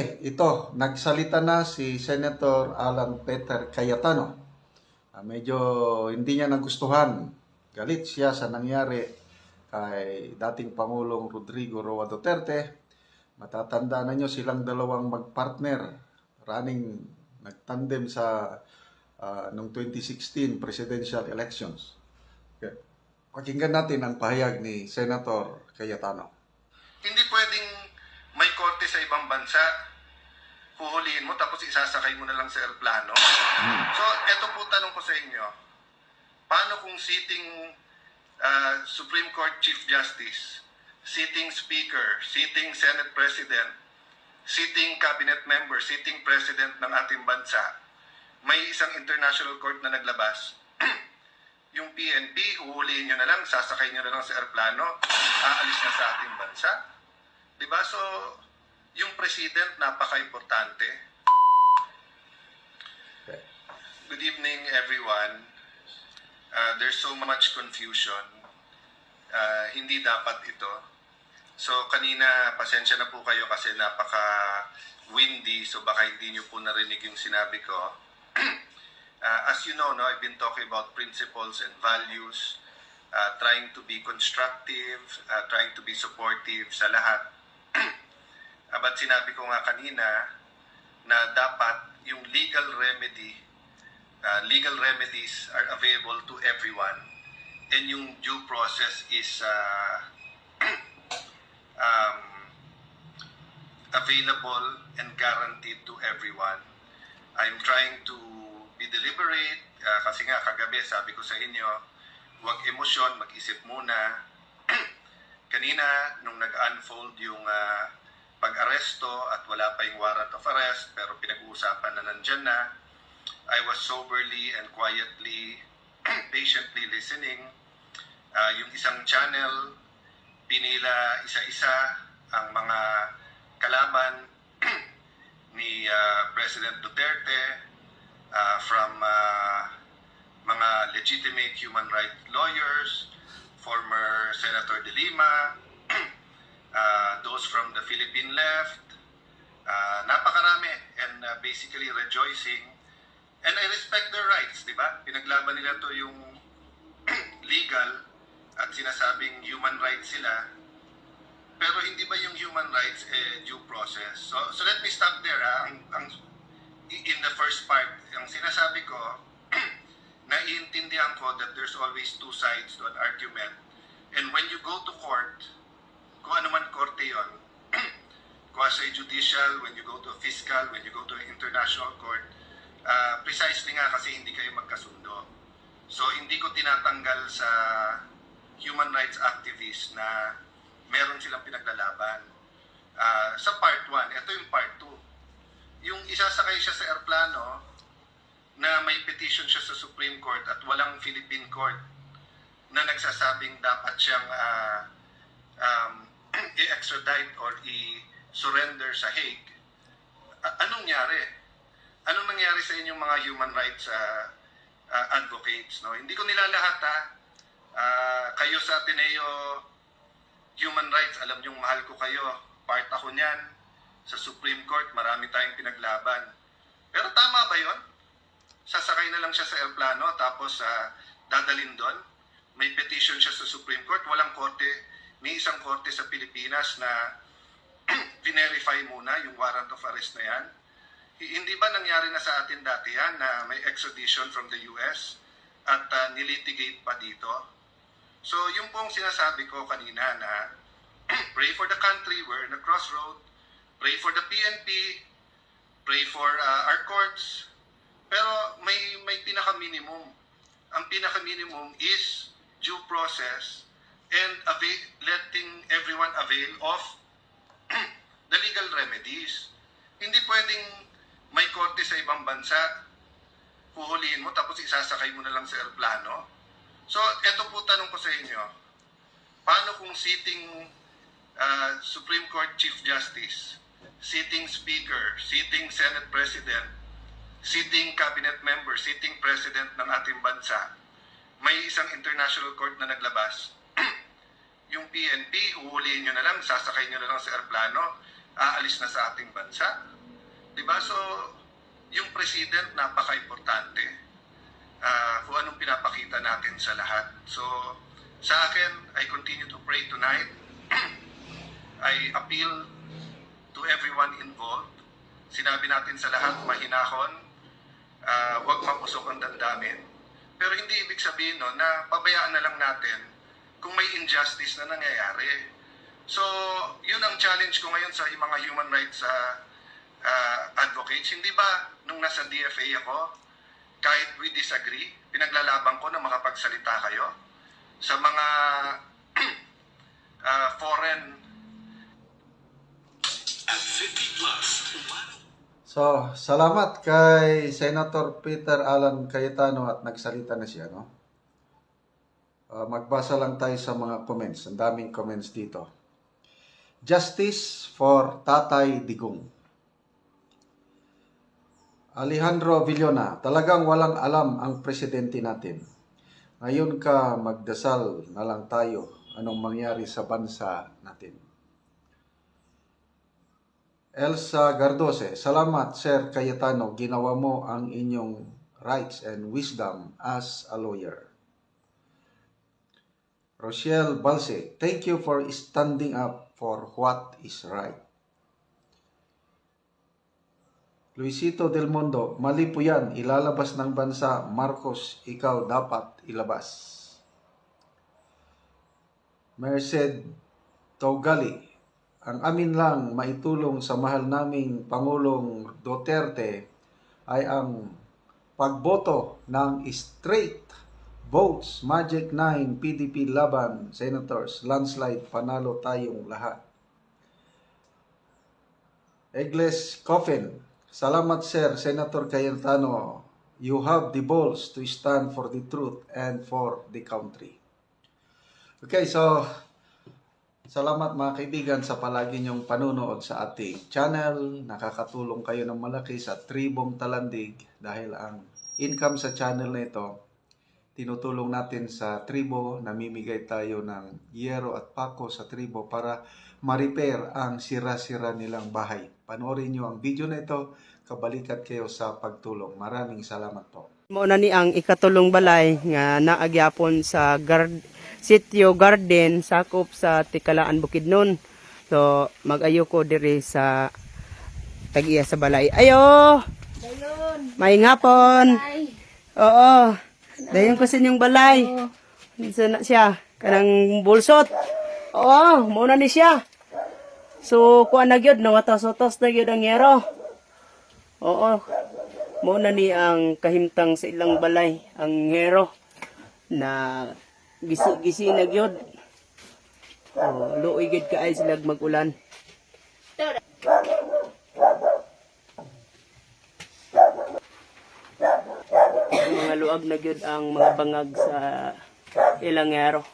Ito, nagsalita na si Senator Alan Peter Cayetano. Medyo hindi niya nagustuhan. Galit siya sa nangyari kay dating Pangulong Rodrigo Roa Duterte. Matatanda na niyo silang dalawang magpartner running, nagtandem sa noong 2016 presidential elections. Okay. Pakinggan natin ang pahayag ni Senator Cayetano. Hindi pwedeng may korte sa ibang bansa, huhulihin mo tapos isasakay mo na lang sa eroplano. So, eto po tanong ko sa inyo. Paano kung sitting Supreme Court Chief Justice, sitting Speaker, sitting Senate President, sitting Cabinet Member, sitting President ng ating bansa, may isang international court na naglabas, yung PNP, huhulihin nyo na lang, sasakay nyo na lang sa eroplano, aalis na sa ating bansa. Diba? So, yung president, napaka-importante. Good evening, everyone. There's so much confusion. Hindi dapat ito. So, kanina, pasensya na po kayo kasi napaka-windy, so baka hindi nyo po narinig yung sinabi ko. As you know, I've been talking about principles and values, trying to be constructive, trying to be supportive sa lahat. But sinabi ko nga kanina na dapat yung legal remedies are available to everyone, and yung due process is available and guaranteed to everyone. I'm trying to be deliberate, kasi nga kagabi sabi ko sa inyo, huwag emosyon, mag-isip muna. Kanina, nung nag-unfold yung pag-aresto at wala pa yung warrant of arrest, pero pinag-uusapan na nandyan na, I was soberly and quietly, patiently listening. Yung isang channel, pinila isa-isa ang mga kalaban ni President Duterte, from mga legitimate human rights lawyers, former Senator De Lima, those from the Philippine left, napakarami, and basically rejoicing. And I respect their rights, di ba? Pinaglaban nila to yung legal at sinasabing human rights sila. Pero hindi ba yung human rights due process? So let me stop there. In the first part, ang sinasabi ko, naiintindihan ko that there's always two sides to an argument. And when you go to court, kung ano man korte yun, quasi-judicial, when you go to a fiscal, when you go to an international court, precisely nga kasi hindi kayo magkasundo. So hindi ko tinatanggal sa human rights activists na meron silang pinaglalaban. Sa part 1, ito yung part 2. Yung isasakay siya sa aeroplano na may petition siya sa Supreme Court at walang Philippine Court na nagsasabing dapat siyang i-extradite or i-surrender sa Hague. Anong nangyari? Anong nangyari sa inyong mga human rights advocates? No? Hindi ko nilalahat ha. Kayo sa Ateneo Human Rights, alam niyong mahal ko kayo. Part ako niyan. Sa Supreme Court, marami tayong pinaglaban. Pero tama ba yon? Sasakay na lang siya sa aeroplano tapos dadalhin doon. May petition siya sa Supreme Court. Walang korte, ni isang korte sa Pilipinas na verify muna yung warrant of arrest na yan. Hindi ba nangyari na sa atin dati yan na may extradition from the US at nilitigate pa dito? So yung pong sinasabi ko kanina na pray for the country, we're in a crossroad, pray for the PNP, pray for our courts, pero may pinaka-minimum. Ang pinaka-minimum is due process and letting everyone avail of the legal remedies. Hindi pwedeng may korte sa ibang bansa, huhulihin mo tapos isasakay mo na lang sa aeroplano. So, eto po tanong ko sa inyo. Paano kung sitting Supreme Court Chief Justice, sitting Speaker, sitting Senate President, sitting Cabinet Member, sitting President ng ating bansa, may isang international court na naglabas, yung PNP, huhulihin nyo na lang, sasakay nyo na lang sa aeroplano, aalis na sa ating bansa? Diba? So, yung president, napaka-importante. Kung anong pinapakita natin sa lahat. So, sa akin, I continue to pray tonight. I appeal to everyone involved. Sinabi natin sa lahat, mahinahon, huwag mapusok ang damdamin. Pero hindi ibig sabihin no, na pabayaan na lang natin kung may injustice na nangyayari. So, yun ang challenge ko ngayon sa mga human rights advocates. Hindi ba nung nasa DFA ako, kahit we disagree, pinaglalaban ko na makapagsalita kayo sa mga foreign At 50 plus, So, salamat kay Senator Peter Alan Cayetano at nagsalita na siya, no? Magbasa lang tayo sa mga comments. Ang daming comments dito. Justice for Tatay Digong. Alejandro Villona, talagang walang alam ang presidente natin. Ngayon ka magdasal na lang tayo anong mangyari sa bansa natin. Elsa Gardose, salamat Sir Cayetano, ginawa mo ang inyong rights and wisdom as a lawyer. Rochelle Balse, thank you for standing up for what is right. Luisito Del Mundo, mali po yan, ilalabas ng bansa, Marcos, ikaw dapat ilabas. Merced Togali, ang amin lang maitulong sa mahal naming Pangulong Duterte ay ang pagboto ng straight votes, Magic 9, PDP laban, Senators, landslide, panalo tayong lahat. Egles Coffin, salamat Sir Senator Cayetano, you have the balls to stand for the truth and for the country. Okay, so salamat mga kaibigan sa palagi niyong panunood sa ating channel. Nakakatulong kayo ng malaki sa Tribong Talandig dahil ang income sa channel na ito, tinutulong natin sa tribo, namimigay tayo ng yero at pako sa tribo para ma-repair ang sira-sira nilang bahay. Panoorin niyo ang video na ito, kabalikat kayo sa pagtulong. Maraming salamat po. Mao na ni ang ikatulong balay nga naagyapon sa Sitio Garden sakop sa Tikalaan Bukidnon. So mag-ayo ko diri sa tag-iya sa balay. Ayo. Dayon. May ngapon. Ay. Oo. Dayon ko sa inyong balay. Isa na siya kanang bulsot. Oo, mao na ni siya. So kuan na gyud nawatos-watos na gyud ang yero. Oo. Mao na ni ang kahimtang sa ilang balay ang yero na gisi na gyud. Oh, luoy gyud kaay sila mag-ulan. Mga luag na gyud ang mga bangag sa ilang yero.